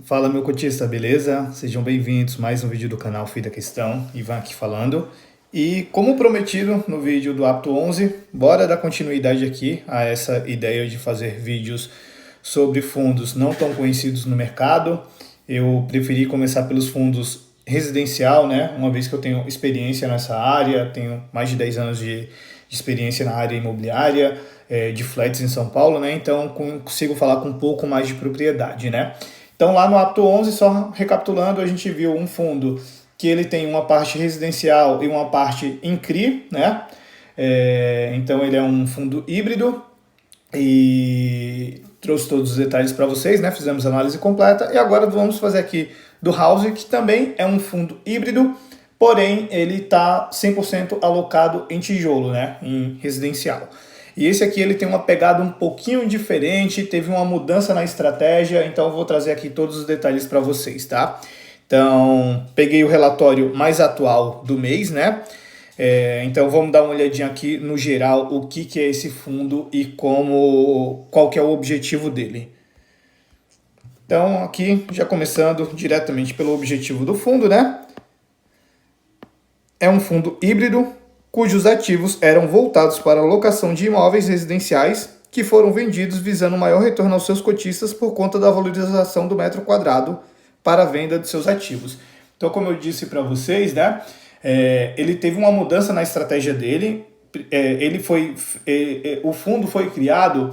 Fala, meu cotista, beleza? Sejam bem-vindos a mais um vídeo do canal Fim da Questão. Ivan aqui falando. E como prometido no vídeo do Apto 11, bora dar continuidade aqui a essa ideia de fazer vídeos sobre fundos não tão conhecidos no mercado. Eu preferi começar pelos fundos residencial, né? Uma vez que eu tenho experiência nessa área, tenho mais de 10 anos de experiência na área imobiliária, de flats em São Paulo, né? Então consigo falar com um pouco mais de propriedade, né? Então lá no Apto 11, só recapitulando, a gente viu um fundo que ele tem uma parte residencial e uma parte em CRI, né? Então ele é um fundo híbrido e trouxe todos os detalhes para vocês, né? Fizemos análise completa e agora vamos fazer aqui do House, que também é um fundo híbrido, porém ele está 100% alocado em tijolo, né? Em residencial. E esse aqui ele tem uma pegada um pouquinho diferente, teve uma mudança na estratégia, então eu vou trazer aqui todos os detalhes para vocês, tá? Então, peguei o relatório mais atual do mês, né? Então vamos dar uma olhadinha aqui no geral o que é esse fundo e qual que é o objetivo dele. Então aqui, já começando diretamente pelo objetivo do fundo, né? É um fundo híbrido, cujos ativos eram voltados para a locação de imóveis residenciais que foram vendidos visando maior retorno aos seus cotistas por conta da valorização do metro quadrado para a venda de seus ativos. Então, como eu disse para vocês, né, ele teve uma mudança na estratégia dele. O fundo foi criado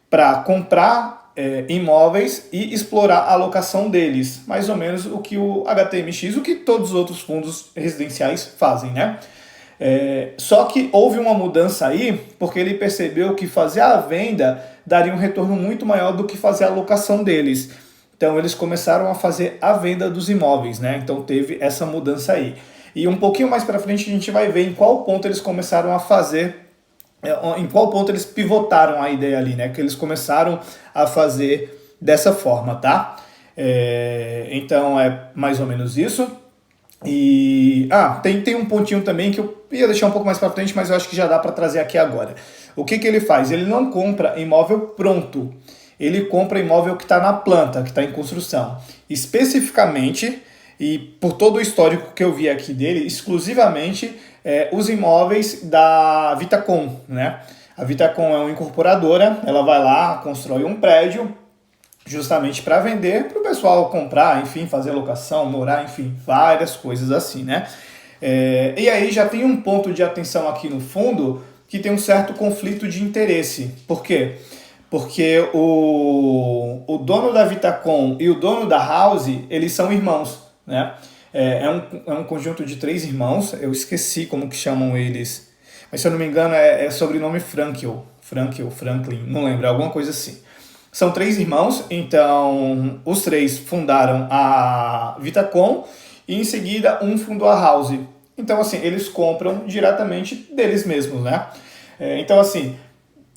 para comprar imóveis e explorar a alocação deles, mais ou menos o que o HTMX, o que todos os outros fundos residenciais fazem, né? Só que houve uma mudança aí, porque ele percebeu que fazer a venda daria um retorno muito maior do que fazer a locação deles. Então eles começaram a fazer a venda dos imóveis, né? Então teve essa mudança aí. E um pouquinho mais para frente a gente vai ver em qual ponto eles começaram a fazer, em qual ponto eles pivotaram a ideia ali, né? Que eles começaram a fazer dessa forma, tá? Então é mais ou menos isso. E tem um pontinho também que eu ia deixar um pouco mais para frente, mas eu acho que já dá para trazer aqui agora. O que ele faz? Ele não compra imóvel pronto, ele compra imóvel que está na planta, que está em construção. Especificamente, e por todo o histórico que eu vi aqui dele, exclusivamente os imóveis da Vitacom, né? A Vitacom é uma incorporadora, ela vai lá, constrói um prédio, justamente para vender, para o pessoal comprar, enfim, fazer locação, morar, enfim, várias coisas assim, né? E aí já tem um ponto de atenção aqui no fundo que tem um certo conflito de interesse. Por quê? Porque o dono da Vitacom e o dono da House, eles são irmãos, né? É um conjunto de 3 irmãos, eu esqueci como que chamam eles, mas se eu não me engano é sobrenome Franklin, não lembro, alguma coisa assim. São 3 irmãos, então os 3 fundaram a Vitacom e em seguida um fundou a House. Então assim, eles compram diretamente deles mesmos, né? Então assim,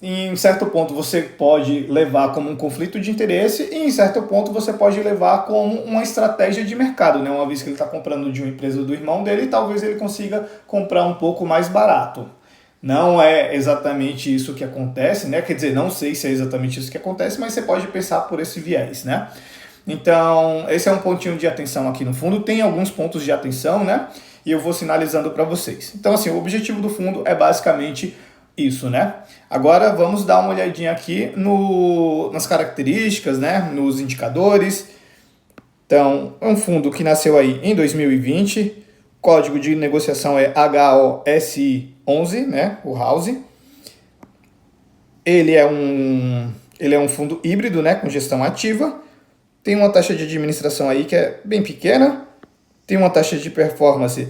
em certo ponto você pode levar como um conflito de interesse e em certo ponto você pode levar como uma estratégia de mercado, né? Uma vez que ele está comprando de uma empresa do irmão dele, talvez ele consiga comprar um pouco mais barato. Não é exatamente isso que acontece, né? Quer dizer, não sei se é exatamente isso que acontece, mas você pode pensar por esse viés, né? Então, esse é um pontinho de atenção aqui no fundo. Tem alguns pontos de atenção, né? E eu vou sinalizando para vocês. Então, assim, o objetivo do fundo é basicamente isso, né? Agora vamos dar uma olhadinha aqui nas características, né? Nos indicadores. Então, é um fundo que nasceu aí em 2020. Código de negociação é HOSI11, né? O House. Ele é um fundo híbrido, né? Com gestão ativa. Tem uma taxa de administração aí que é bem pequena. Tem uma taxa de performance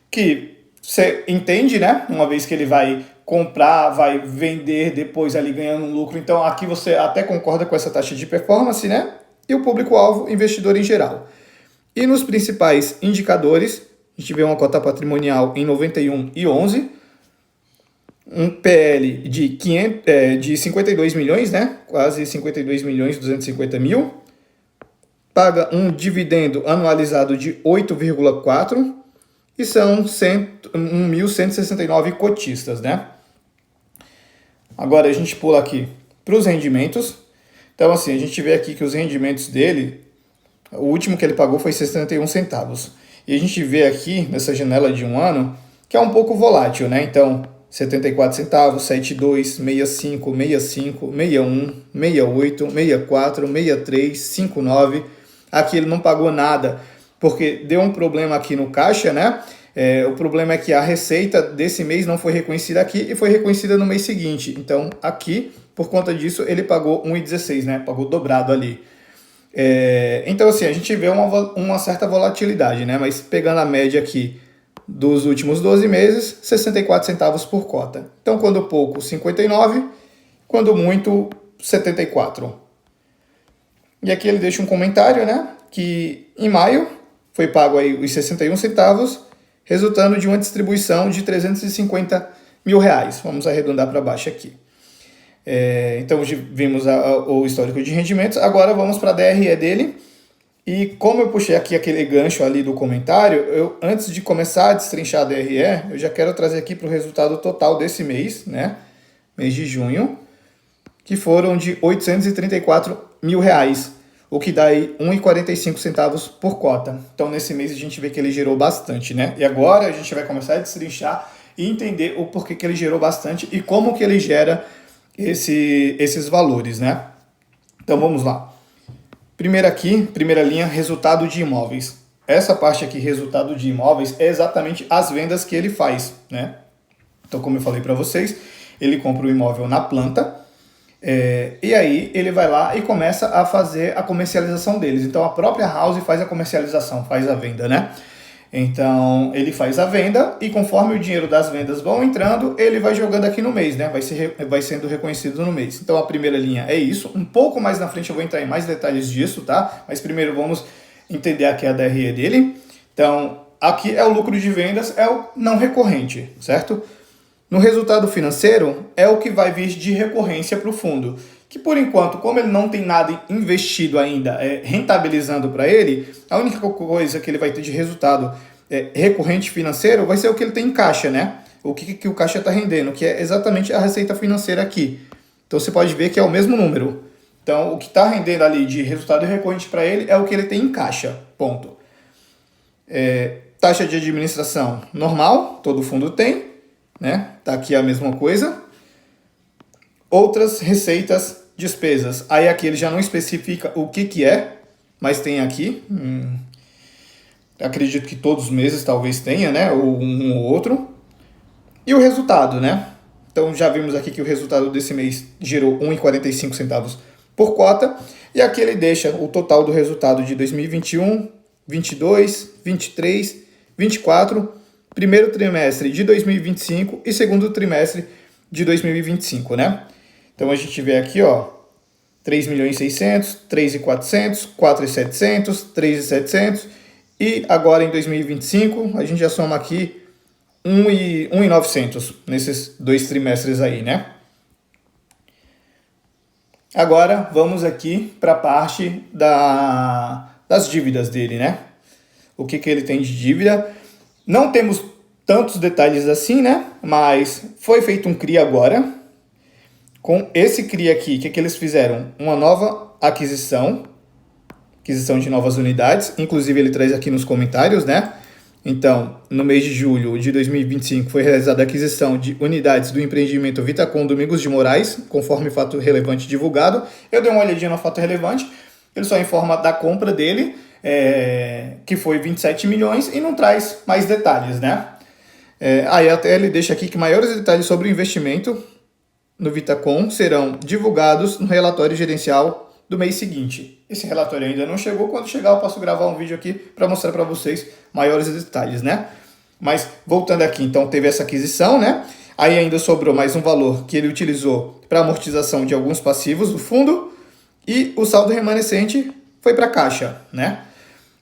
que você entende, né? Uma vez que ele vai comprar, vai vender depois ali ganhando um lucro. Então aqui você até concorda com essa taxa de performance, né? E o público-alvo, investidor em geral. E nos principais indicadores, a gente vê uma cota patrimonial em 91,11, um PL de 52 milhões, né? Quase 52 milhões e 250 mil. Paga um dividendo anualizado de 8,4 e são 1.169 cotistas, né? Agora a gente pula aqui para os rendimentos. Então assim, a gente vê aqui que os rendimentos dele O último que ele pagou foi 61 centavos. E a gente vê aqui, nessa janela de um ano, que é um pouco volátil, né? Então, 74 centavos, 72, 65, 65, 61, 68, 64, 63, 59. Aqui ele não pagou nada, porque deu um problema aqui no caixa, né? O problema é que a receita desse mês não foi reconhecida aqui e foi reconhecida no mês seguinte. Então, aqui, por conta disso, ele pagou 1,16, né? Pagou dobrado ali. Então, assim, a gente vê uma certa volatilidade, né? Mas pegando a média aqui dos últimos 12 meses, 64 centavos por cota. Então, quando pouco, 59, quando muito, 74. E aqui ele deixa um comentário, né? Que em maio foi pago aí os 61 centavos, resultando de uma distribuição de 350 mil reais. Vamos arredondar para baixo aqui. Então, vimos o histórico de rendimentos. Agora vamos para a DRE dele. E como eu puxei aqui aquele gancho ali do comentário, antes de começar a destrinchar a DRE, eu já quero trazer aqui para o resultado total desse mês, né? Mês de junho, que foram de 834 mil reais, o que dá aí 1,45 centavos por cota. Então, nesse mês a gente vê que ele gerou bastante, né? E agora a gente vai começar a destrinchar e entender o porquê que ele gerou bastante e como que ele gera esses valores, né? Então, vamos lá. Primeira linha, resultado de imóveis. Essa parte aqui, resultado de imóveis, é exatamente as vendas que ele faz, né? Então, como eu falei para vocês, ele compra o imóvel na planta, e aí ele vai lá e começa a fazer a comercialização deles. Então, a própria house faz a comercialização, faz a venda, né? Então, ele faz a venda e conforme o dinheiro das vendas vão entrando, ele vai jogando aqui no mês, né? Vai sendo reconhecido no mês. Então, a primeira linha é isso. Um pouco mais na frente eu vou entrar em mais detalhes disso, tá? Mas primeiro vamos entender aqui a DRE dele. Então, aqui é o lucro de vendas, é o não recorrente, certo? No resultado financeiro, é o que vai vir de recorrência para o fundo. Que por enquanto, como ele não tem nada investido ainda, rentabilizando para ele, a única coisa que ele vai ter de resultado recorrente financeiro vai ser o que ele tem em caixa, né? O que o caixa está rendendo, que é exatamente a receita financeira aqui. Então você pode ver que é o mesmo número. Então o que está rendendo ali de resultado recorrente para ele é o que ele tem em caixa, ponto. Taxa de administração normal, todo fundo tem, né? Tá aqui a mesma coisa. Outras receitas, despesas. Aí aqui ele já não especifica o que é, mas tem aqui. Acredito que todos os meses talvez tenha, né? Ou um ou outro. E o resultado, né? Então já vimos aqui que o resultado desse mês gerou 1,45 centavos por cota. E aqui ele deixa o total do resultado de 2021, 22, 23, 24, primeiro trimestre de 2025 e segundo trimestre de 2025, né? Então a gente vê aqui, ó, 3.600.000, 3.400.000, 4.700.000, 3.700.000 e agora em 2025 a gente já soma aqui 1.900 nesses 2 trimestres aí, né? Agora vamos aqui para a parte das dívidas dele, né? O que ele tem de dívida? Não temos tantos detalhes assim, né? Mas foi feito um CRI agora. Com esse CRI aqui, o que eles fizeram? Uma nova aquisição de novas unidades. Inclusive ele traz aqui nos comentários, né? Então, no mês de julho de 2025 foi realizada a aquisição de unidades do empreendimento Vitacom Domingos de Moraes, conforme fato relevante divulgado. Eu dei uma olhadinha no fato relevante, ele só informa da compra dele, que foi 27 milhões, e não traz mais detalhes, né? Aí até ele deixa aqui que maiores detalhes sobre o investimento no Vitacom serão divulgados no relatório gerencial do mês seguinte. Esse relatório ainda não chegou, quando chegar eu posso gravar um vídeo aqui para mostrar para vocês maiores detalhes, né? Mas voltando aqui, então teve essa aquisição, né? Aí ainda sobrou mais um valor que ele utilizou para amortização de alguns passivos do fundo e o saldo remanescente foi para a caixa, né?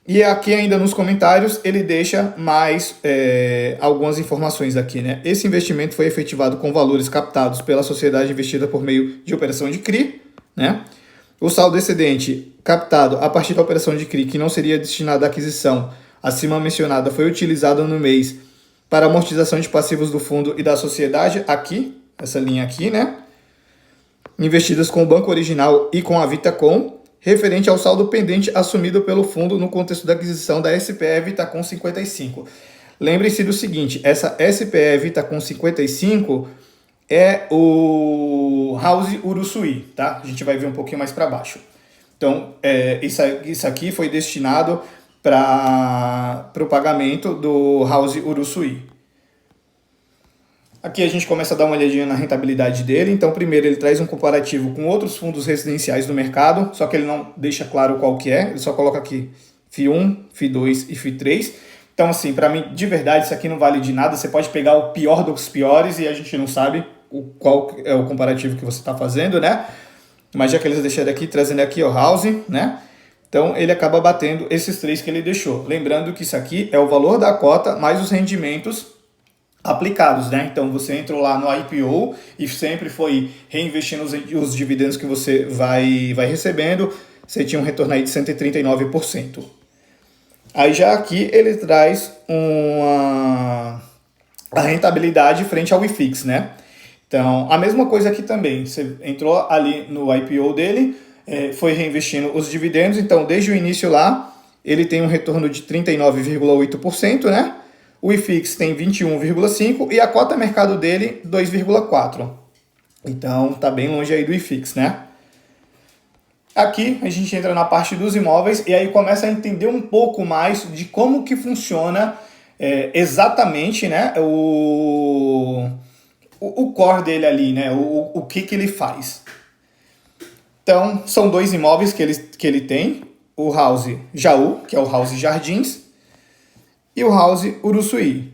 E aqui ainda nos comentários ele deixa mais algumas informações aqui, né? Esse investimento foi efetivado com valores captados pela sociedade investida por meio de operação de CRI, né? O saldo excedente captado a partir da operação de CRI, que não seria destinado à aquisição acima mencionada, foi utilizado no mês para amortização de passivos do fundo e da sociedade, aqui, essa linha aqui, né? Investidas com o banco original e com a Vitacom, referente ao saldo pendente assumido pelo fundo no contexto da aquisição da SPE Vitacom 55. Lembre-se do seguinte, essa SPE Vitacom 55 é o House Uruçuí, tá? A gente vai ver um pouquinho mais para baixo. Então, isso aqui foi destinado para o pagamento do House Uruçuí. Aqui a gente começa a dar uma olhadinha na rentabilidade dele. Então, primeiro ele traz um comparativo com outros fundos residenciais do mercado, só que ele não deixa claro qual que é, ele só coloca aqui FI1, FI2 e FI3. Então, assim, para mim, de verdade, isso aqui não vale de nada. Você pode pegar o pior dos piores e a gente não sabe qual é o comparativo que você está fazendo, né? Mas já que eles deixaram aqui, trazendo aqui o House, né? Então, ele acaba batendo esses três que ele deixou. Lembrando que isso aqui é o valor da cota mais os rendimentos aplicados, né? Então, você entrou lá no IPO e sempre foi reinvestindo os dividendos que você vai recebendo. Você tinha um retorno aí de 139%. Aí já aqui ele traz a rentabilidade frente ao IFIX, né? Então, a mesma coisa aqui também. Você entrou ali no IPO dele, foi reinvestindo os dividendos. Então, desde o início lá, ele tem um retorno de 39,8%, né? O IFIX tem 21,5% e a cota mercado dele, 2,4%. Então, tá bem longe aí do IFIX, né? Aqui a gente entra na parte dos imóveis e aí começa a entender um pouco mais de como que funciona exatamente, né, o core dele ali, né, o que ele faz. Então, são dois imóveis que ele tem, o House Jaú, que é o House Jardins, e o House Uruçuí.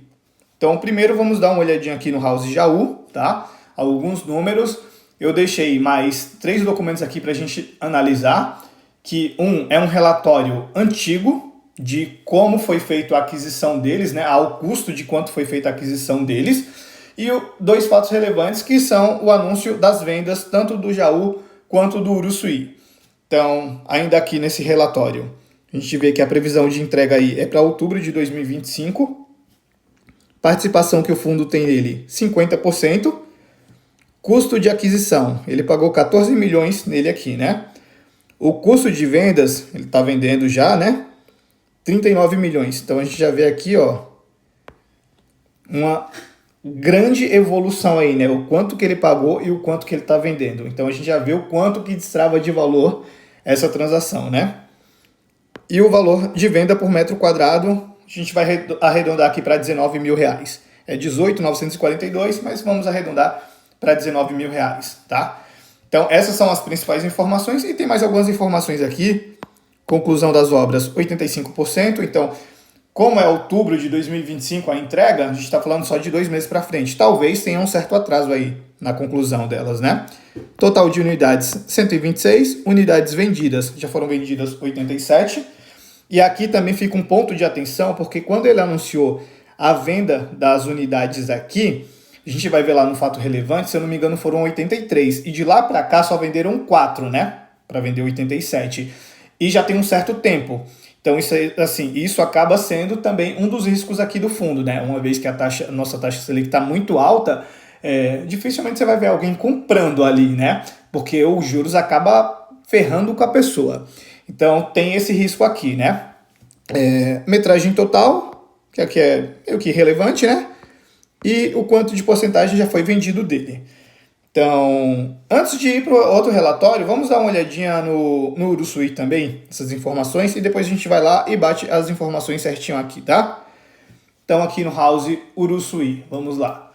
Então, primeiro vamos dar uma olhadinha aqui no House Jaú, tá? Alguns números. Eu deixei mais 3 documentos aqui para a gente analisar, que é um relatório antigo de como foi feita a aquisição deles, né, ao custo de quanto foi feita a aquisição deles, e 2 fatos relevantes que são o anúncio das vendas tanto do Jaú quanto do Uruçuí. Então, ainda aqui nesse relatório, a gente vê que a previsão de entrega aí é para outubro de 2025, participação que o fundo tem nele, 50%, custo de aquisição, ele pagou 14 milhões nele aqui, né? O custo de vendas, ele está vendendo já, né? 39 milhões. Então a gente já vê aqui, ó, uma grande evolução aí, né? O quanto que ele pagou e o quanto que ele está vendendo. Então a gente já vê o quanto que destrava de valor essa transação, né? E o valor de venda por metro quadrado, a gente vai arredondar aqui para 19 mil reais. É 18.942, mas vamos arredondar para 19 mil reais, tá? Então, essas são as principais informações e tem mais algumas informações aqui. Conclusão das obras, 85%. Então, como é outubro de 2025 a entrega, a gente está falando só de 2 meses para frente. Talvez tenha um certo atraso aí na conclusão delas, né? Total de unidades, 126. Unidades vendidas, já foram vendidas 87. E aqui também fica um ponto de atenção, porque quando ele anunciou a venda das unidades aqui, a gente vai ver lá no fato relevante, se eu não me engano, foram 83. E de lá para cá só venderam 4, né? Para vender 87. E já tem um certo tempo. Então, isso acaba sendo também um dos riscos aqui do fundo, né? Uma vez que a nossa taxa Selic está muito alta, dificilmente você vai ver alguém comprando ali, né? Porque os juros acaba ferrando com a pessoa. Então, tem esse risco aqui, né? Metragem total, que aqui é meio que relevante, né? E o quanto de porcentagem já foi vendido dele. Então, antes de ir para o outro relatório, vamos dar uma olhadinha no Uruçuí também, essas informações, e depois a gente vai lá e bate as informações certinho aqui, tá? Então, aqui no House Uruçuí, vamos lá.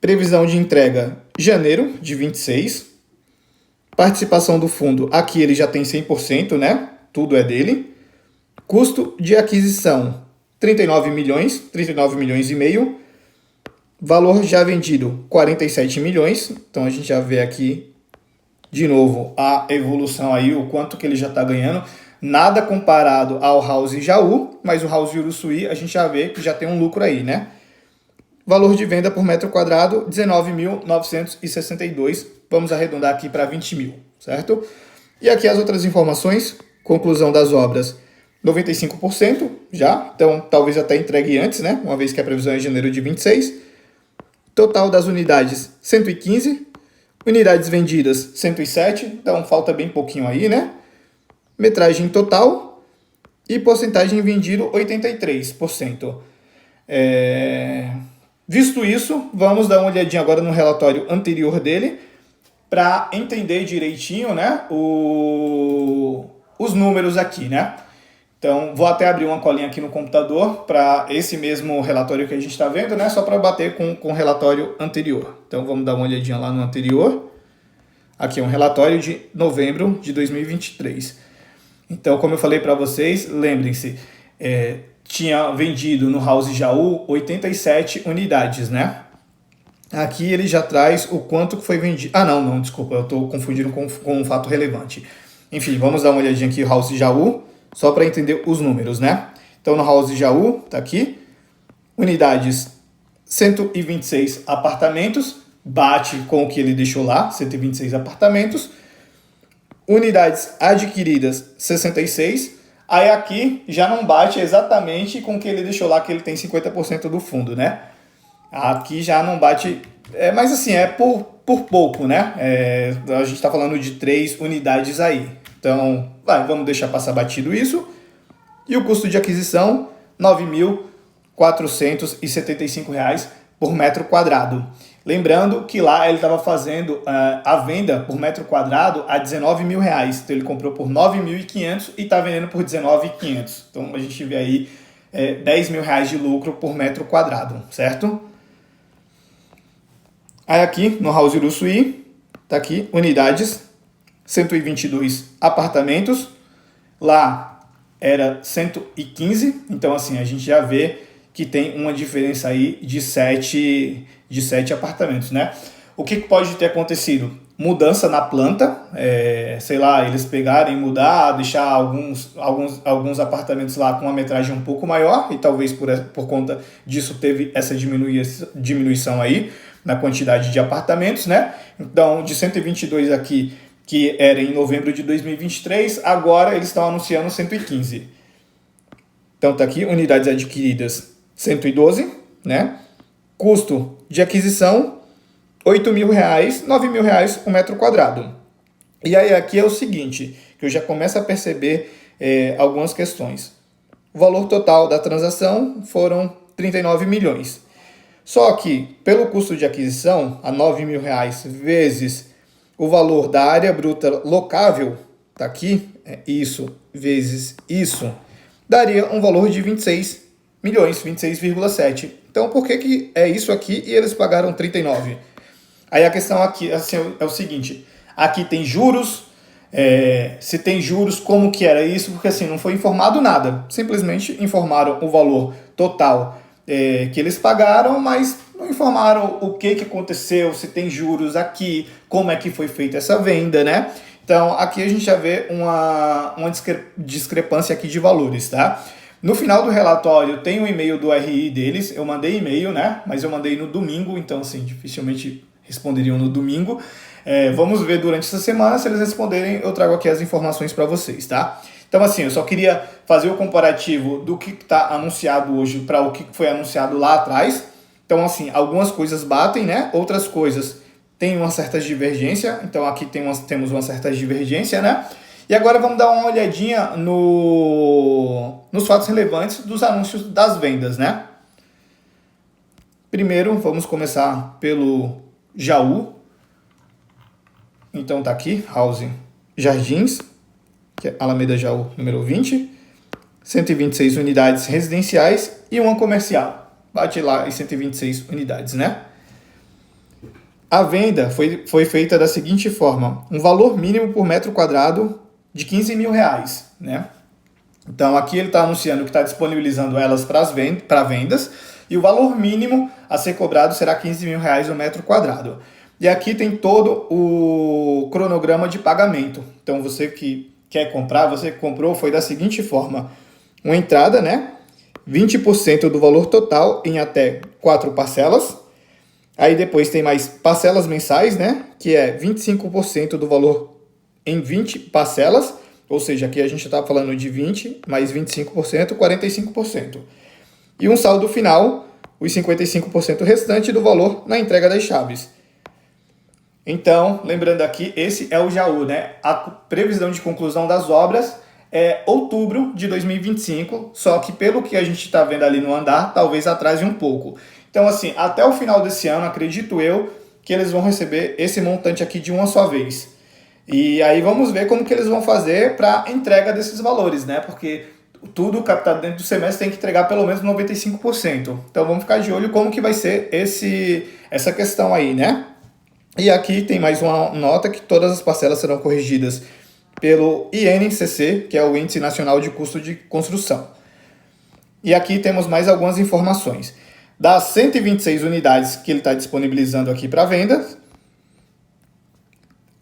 Previsão de entrega, janeiro de 26. Participação do fundo, aqui ele já tem 100%, né? Tudo é dele. Custo de aquisição, 39 milhões e meio. Valor já vendido, 47 milhões. Então a gente já vê aqui de novo a evolução aí, o quanto que ele já está ganhando. Nada comparado ao House Jaú, mas o House Uruçuí a gente já vê que já tem um lucro aí, né? Valor de venda por metro quadrado, 19.962. Vamos arredondar aqui para 20 mil, certo? E aqui as outras informações. Conclusão das obras, 95% já, então talvez até entregue antes, né? Uma vez que a previsão é janeiro de 26. Total das unidades, 115. Unidades vendidas, 107, então falta bem pouquinho aí, né? Metragem total e porcentagem vendido, 83%. Visto isso, vamos dar uma olhadinha agora no relatório anterior dele para entender direitinho, né, os números aqui, né? Então, vou até abrir uma colinha aqui no computador para esse mesmo relatório que a gente está vendo, né? Só para bater com o relatório anterior. Então, vamos dar uma olhadinha lá no anterior. Aqui é um relatório de novembro de 2023. Então, como eu falei para vocês, lembrem-se, tinha vendido no House Jaú 87 unidades, né? Aqui ele já traz o quanto foi vendido. Ah, não, desculpa, eu estou confundindo com um fato relevante. Enfim, vamos dar uma olhadinha aqui no House Jaú, só para entender os números, né? Então, no House Jaú, tá aqui, unidades 126 apartamentos, bate com o que ele deixou lá, 126 apartamentos. Unidades adquiridas, 66. Aí aqui já não bate exatamente com o que ele deixou lá, que ele tem 50% do fundo, né? Aqui já não bate, mas assim, é por pouco, né? A gente está falando de 3 unidades aí. Então, vamos deixar passar batido isso. E o custo de aquisição, R$ 9.475 por metro quadrado. Lembrando que lá ele estava fazendo a venda por metro quadrado a R$19 mil. Então ele comprou por 9.500 e está vendendo por 19.500. Então a gente vê aí R$10 mil de lucro por metro quadrado, certo? Aí aqui no House Uruçuí, tá aqui, unidades, 122 apartamentos. Lá era 115, então assim, a gente já vê que tem uma diferença aí de 7 apartamentos, né? O que pode ter acontecido? Mudança na planta, sei lá, eles pegarem, mudar, deixar alguns apartamentos lá com uma metragem um pouco maior e talvez por conta disso teve essa diminuição aí na quantidade de apartamentos, né? Então, de 122 aqui, que era em novembro de 2023, agora eles estão anunciando 115. Então, tá aqui, unidades adquiridas 112, né? Custo de aquisição, R$8 mil, R$9 mil um metro quadrado. E aí aqui é o seguinte, que eu já começo a perceber algumas questões. O valor total da transação foram 39 milhões. Só que, pelo custo de aquisição, a R$9 mil vezes o valor da área bruta locável, tá aqui, isso vezes isso, daria um valor de 26 milhões, 26,7. Então, por que é isso aqui e eles pagaram 39? Aí a questão aqui assim, é o seguinte, aqui tem juros, se tem juros, como que era isso? Porque assim, não foi informado nada, simplesmente informaram o valor total que eles pagaram, mas não informaram o que aconteceu, se tem juros aqui, como é que foi feita essa venda, né? Então, aqui a gente já vê uma discrepância aqui de valores, tá? No final do relatório tem um e-mail do RI deles, eu mandei e-mail, né? Mas eu mandei no domingo, então assim, dificilmente responderiam no domingo. Vamos ver durante essa semana, se eles responderem, eu trago aqui as informações para vocês, tá? Então assim, eu só queria fazer o comparativo do que está anunciado hoje para o que foi anunciado lá atrás. Então assim, algumas coisas batem, né? Outras coisas têm uma certa divergência, então aqui temos uma certa divergência, né? E agora vamos dar uma olhadinha nos fatos relevantes dos anúncios das vendas, né? Primeiro, vamos começar pelo Jaú. Então tá aqui, House Jardins, que é Alameda Jaú, número 20. 126 unidades residenciais e uma comercial. Bate lá em 126 unidades, né? A venda foi feita da seguinte forma: um valor mínimo por metro quadrado de R$15 mil, né? Então aqui ele está anunciando que está disponibilizando elas para vendas e o valor mínimo a ser cobrado será R$15 mil no metro quadrado. E aqui tem todo o cronograma de pagamento. Então você que quer comprar, você que comprou, foi da seguinte forma: uma entrada, né? 20% do valor total em até 4 parcelas. Aí depois tem mais parcelas mensais, né? Que é 25% do valor em 20 parcelas. Ou seja, aqui a gente está falando de 20 mais 25%, 45%. E um saldo final, os 55% restante do valor na entrega das chaves. Então, lembrando aqui, esse é o Jaú, né? A previsão de conclusão das obras é outubro de 2025, só que pelo que a gente está vendo ali no andar, talvez atrase um pouco. Então, assim, até o final desse ano, acredito eu, que eles vão receber esse montante aqui de uma só vez. E aí vamos ver como que eles vão fazer para a entrega desses valores, né? Porque tudo captado dentro do semestre tem que entregar pelo menos 95%. Então vamos ficar de olho como que vai ser essa questão aí, né? E aqui tem mais uma nota que todas as parcelas serão corrigidas pelo INCC, que é o Índice Nacional de Custo de Construção. E aqui temos mais algumas informações. Das 126 unidades que ele está disponibilizando aqui para venda,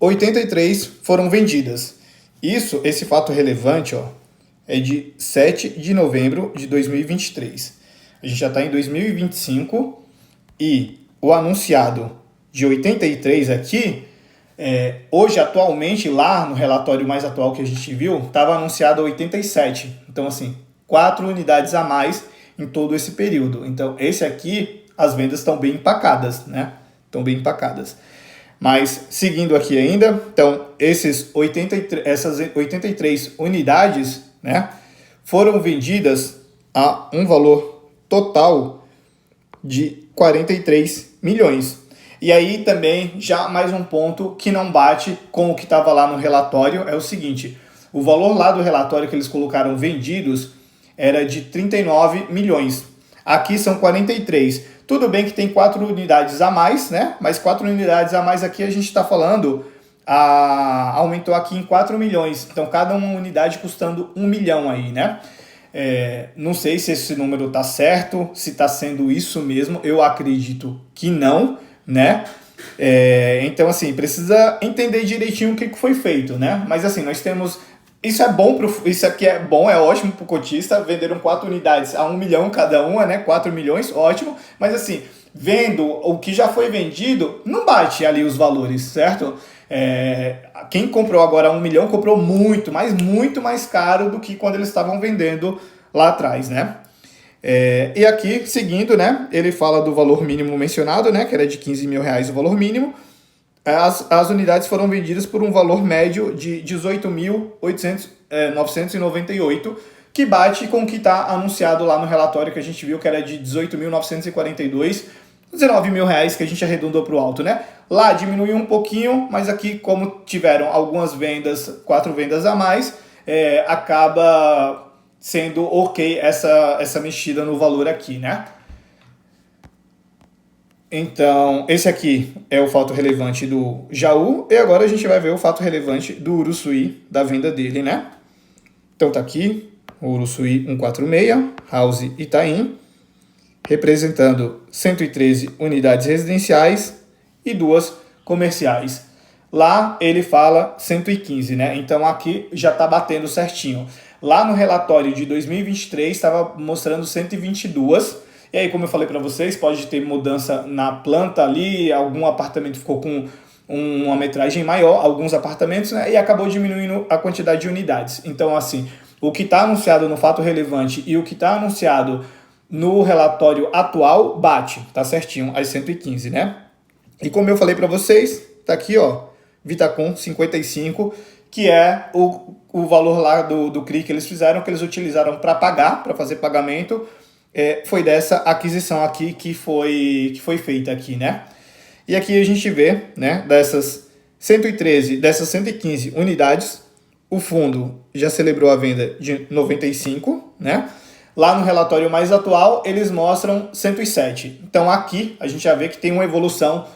83 foram vendidas. Esse fato relevante, ó, é de 7 de novembro de 2023. A gente já está em 2025 e o anunciado de 83 aqui, hoje atualmente lá no relatório mais atual que a gente viu, estava anunciado 87. Então assim, 4 unidades a mais em todo esse período. Então esse aqui, as vendas estão bem empacadas, né? Estão bem empacadas. Mas seguindo aqui ainda, então essas 83 unidades, né, foram vendidas a um valor total de 43 milhões. E aí também já mais um ponto que não bate com o que estava lá no relatório é o seguinte: o valor lá do relatório que eles colocaram vendidos era de 39 milhões. Aqui são 43. Tudo bem que tem 4 unidades a mais, né? Mas 4 unidades a mais aqui a gente está falando, aumentou aqui em 4 milhões. Então cada uma unidade custando 1 milhão aí, né? Não sei se esse número está certo, se está sendo isso mesmo. Eu acredito que não, né? Então assim, precisa entender direitinho o que foi feito, né? Mas assim, nós temos... Isso aqui é bom, é ótimo para o cotista. Venderam 4 unidades a 1 milhão cada uma, né? 4 milhões, ótimo. Mas assim, vendo o que já foi vendido, não bate ali os valores, certo? Quem comprou agora 1 milhão comprou muito, mas muito mais caro do que quando eles estavam vendendo lá atrás, né? E aqui, seguindo, né? Ele fala do valor mínimo mencionado, né? Que era de 15 mil reais o valor mínimo. As unidades foram vendidas por um valor médio de 18.998, que bate com o que está anunciado lá no relatório que a gente viu, que era de 18.942, 19 mil reais, que a gente arredondou para o alto, né? Lá diminuiu um pouquinho, mas aqui, como tiveram algumas vendas, 4 vendas a mais, acaba sendo ok essa mexida no valor aqui, né? Então, esse aqui é o fato relevante do Jaú, e agora a gente vai ver o fato relevante do Uruçuí, da venda dele, né? Então tá aqui, o Uruçuí 146, House Itaim, representando 113 unidades residenciais e 2 comerciais. Lá ele fala 115, né? Então aqui já tá batendo certinho. Lá no relatório de 2023 estava mostrando 122. E aí, como eu falei para vocês, pode ter mudança na planta ali, algum apartamento ficou com uma metragem maior, alguns apartamentos, né, e acabou diminuindo a quantidade de unidades. Então, assim, o que está anunciado no fato relevante e o que está anunciado no relatório atual bate, tá certinho, as 115, né? E como eu falei para vocês, tá aqui, ó, Vitacom 55, que é o valor lá do CRI que eles fizeram, que eles utilizaram para pagar, para fazer pagamento. Foi dessa aquisição aqui que foi feita aqui, né? E aqui a gente vê, né, dessas 115 unidades, o fundo já celebrou a venda de 95, né? Lá no relatório mais atual, eles mostram 107. Então aqui a gente já vê que tem uma evolução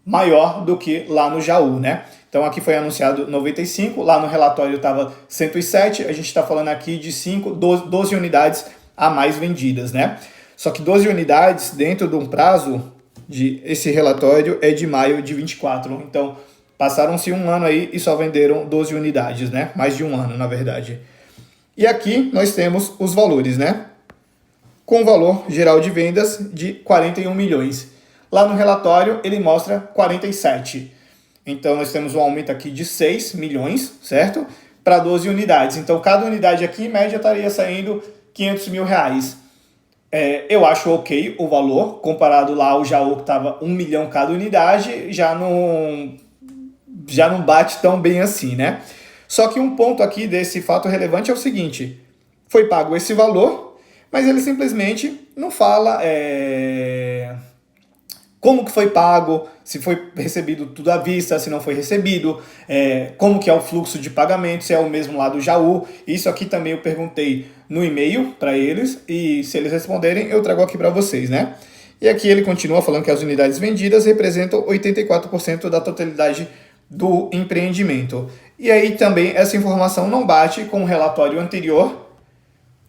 maior do que lá no Jaú, né? Então aqui foi anunciado 95, lá no relatório estava 107, a gente está falando aqui de 12 unidades a mais vendidas, né? Só que 12 unidades dentro de um prazo esse relatório é de maio de 24. Então, passaram-se um ano aí e só venderam 12 unidades, né? Mais de um ano, na verdade. E aqui nós temos os valores, né? Com valor geral de vendas de 41 milhões. Lá no relatório ele mostra 47. Então, nós temos um aumento aqui de 6 milhões, certo? Para 12 unidades. Então, cada unidade aqui, em média, estaria saindo 500 mil reais. Eu acho ok o valor, comparado lá ao Jaú, que estava 1 milhão cada unidade, já já não bate tão bem assim, né? Só que um ponto aqui desse fato relevante é o seguinte: foi pago esse valor, mas ele simplesmente não fala como que foi pago, se foi recebido tudo à vista, se não foi recebido, como que é o fluxo de pagamento, se é o mesmo lá do Jaú. Isso aqui também eu perguntei no e-mail para eles, e se eles responderem, eu trago aqui para vocês, né? E aqui ele continua falando que as unidades vendidas representam 84% da totalidade do empreendimento. E aí também essa informação não bate com o relatório anterior,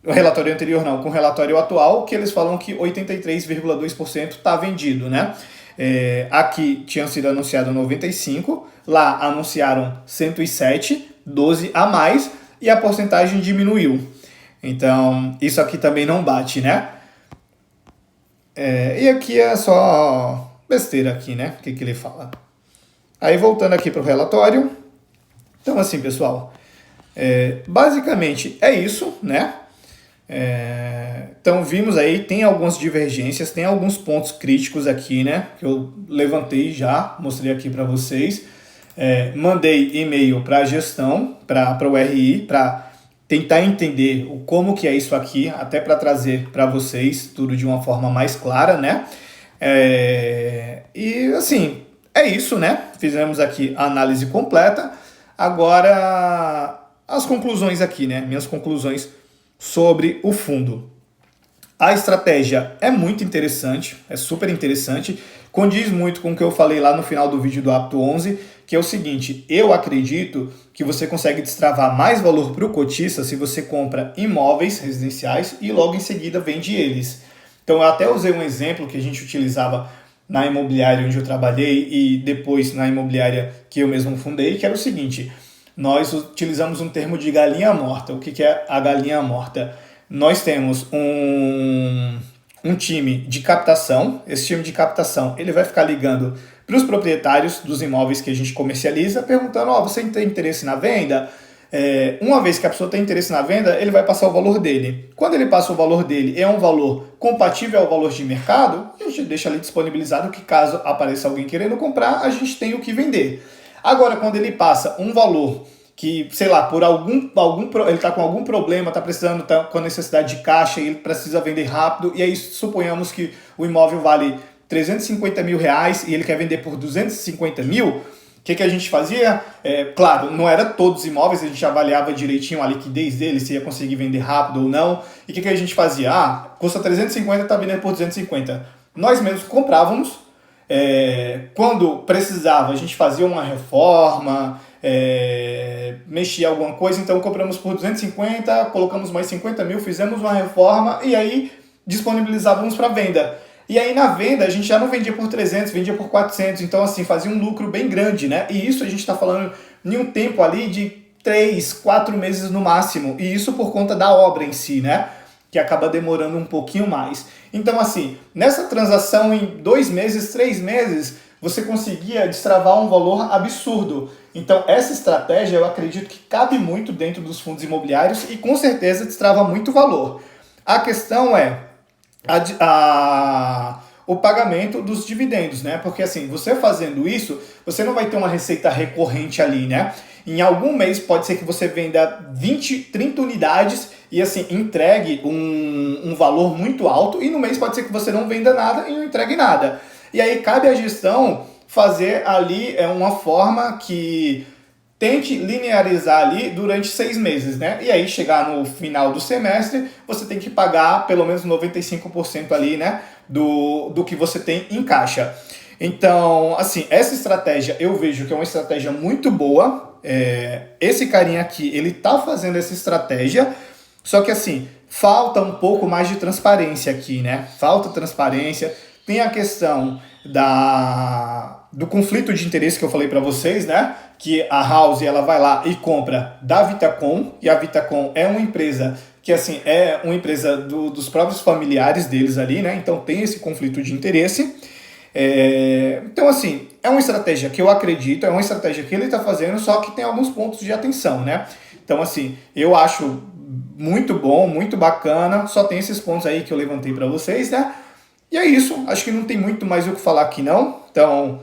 com o relatório atual, que eles falam que 83,2% está vendido, né? Aqui tinha sido anunciado 95, lá anunciaram 107, 12 a mais, e a porcentagem diminuiu. Então, isso aqui também não bate, né? E aqui é só besteira aqui, né? O que ele fala. Aí, voltando aqui para o relatório. Então, assim, pessoal, basicamente é isso, né? Então vimos aí, tem algumas divergências, tem alguns pontos críticos aqui, né, que eu levantei já, mostrei aqui para vocês. Mandei e-mail para a gestão, para o RI, para tentar entender como que é isso aqui, até para trazer para vocês tudo de uma forma mais clara, né? E assim, é isso, né? Fizemos aqui a análise completa. Agora, as conclusões aqui, né? Minhas conclusões sobre o fundo. A estratégia é muito interessante, é super interessante, condiz muito com o que eu falei lá no final do vídeo do Apto 11, que é o seguinte: eu acredito que você consegue destravar mais valor para o cotista se você compra imóveis residenciais e logo em seguida vende eles. Então eu até usei um exemplo que a gente utilizava na imobiliária onde eu trabalhei e depois na imobiliária que eu mesmo fundei, que era o seguinte: nós utilizamos um termo de galinha morta. O que é a galinha morta? Nós temos um time de captação. Esse time de captação ele vai ficar ligando para os proprietários dos imóveis que a gente comercializa, perguntando: você tem interesse na venda? Uma vez que a pessoa tem interesse na venda, ele vai passar o valor dele. Quando ele passa o valor dele, é um valor compatível ao valor de mercado, a gente deixa ali disponibilizado que caso apareça alguém querendo comprar, a gente tem o que vender. Agora, quando ele passa um valor que, sei lá, por ele está com algum problema, está precisando, tá com necessidade de caixa e ele precisa vender rápido, e aí suponhamos que o imóvel vale 350 mil reais e ele quer vender por 250 mil, o que a gente fazia? Claro, não era todos os imóveis, a gente avaliava direitinho a liquidez dele, se ia conseguir vender rápido ou não. E o que a gente fazia? Custa 350, está vendendo por 250. Nós mesmos comprávamos. Quando precisava, a gente fazia uma reforma, mexia alguma coisa, então compramos por 250, colocamos mais 50 mil, fizemos uma reforma e aí disponibilizávamos para venda. E aí na venda a gente já não vendia por 300, vendia por 400, então assim, fazia um lucro bem grande, né? E isso a gente está falando em um tempo ali de 3, 4 meses no máximo, e isso por conta da obra em si, né? Que acaba demorando um pouquinho mais. Então, assim, nessa transação em 2 meses, 3 meses, você conseguia destravar um valor absurdo. Então, essa estratégia eu acredito que cabe muito dentro dos fundos imobiliários e com certeza destrava muito valor. A questão é o pagamento dos dividendos, né? Porque assim, você fazendo isso, você não vai ter uma receita recorrente ali, né? Em algum mês pode ser que você venda 20, 30 unidades e assim, entregue um valor muito alto, e no mês pode ser que você não venda nada e não entregue nada. E aí cabe à gestão fazer ali uma forma que tente linearizar ali durante 6 meses, né? E aí chegar no final do semestre, você tem que pagar pelo menos 95% ali, né? Do que você tem em caixa. Então, assim, essa estratégia eu vejo que é uma estratégia muito boa. Esse carinha aqui, ele tá fazendo essa estratégia, só que assim, falta um pouco mais de transparência aqui, né? Falta transparência. Tem a questão do conflito de interesse que eu falei para vocês, né? Que a House ela vai lá e compra da Vitacom, e a Vitacom é uma empresa que assim é uma empresa dos próprios familiares deles ali, né? Então tem esse conflito de interesse. Então assim, é uma estratégia que eu acredito, é uma estratégia que ele está fazendo, só que tem alguns pontos de atenção, né? Então assim, eu acho muito bom, muito bacana, só tem esses pontos aí que eu levantei para vocês, né? E é isso, acho que não tem muito mais o que falar aqui não, então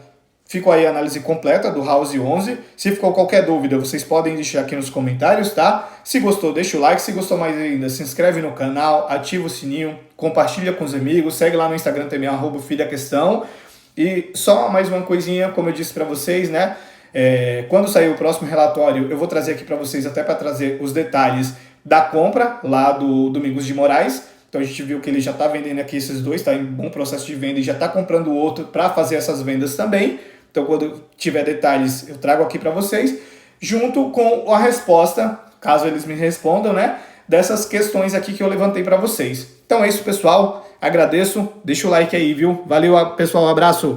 ficou aí a análise completa do House 11. Se ficou qualquer dúvida, vocês podem deixar aqui nos comentários, tá? Se gostou, deixa o like. Se gostou mais ainda, se inscreve no canal, ativa o sininho, compartilha com os amigos, segue lá no Instagram também, @filhaquestão. E só mais uma coisinha, como eu disse para vocês, né? Quando sair o próximo relatório, eu vou trazer aqui para vocês, até para trazer os detalhes da compra lá do Domingos de Moraes. Então a gente viu que ele já está vendendo aqui esses dois, está em bom processo de venda e já está comprando outro para fazer essas vendas também. Então quando tiver detalhes eu trago aqui para vocês, junto com a resposta, caso eles me respondam, né, dessas questões aqui que eu levantei para vocês. Então é isso, pessoal, agradeço, deixa o like aí, viu? Valeu, pessoal, um abraço!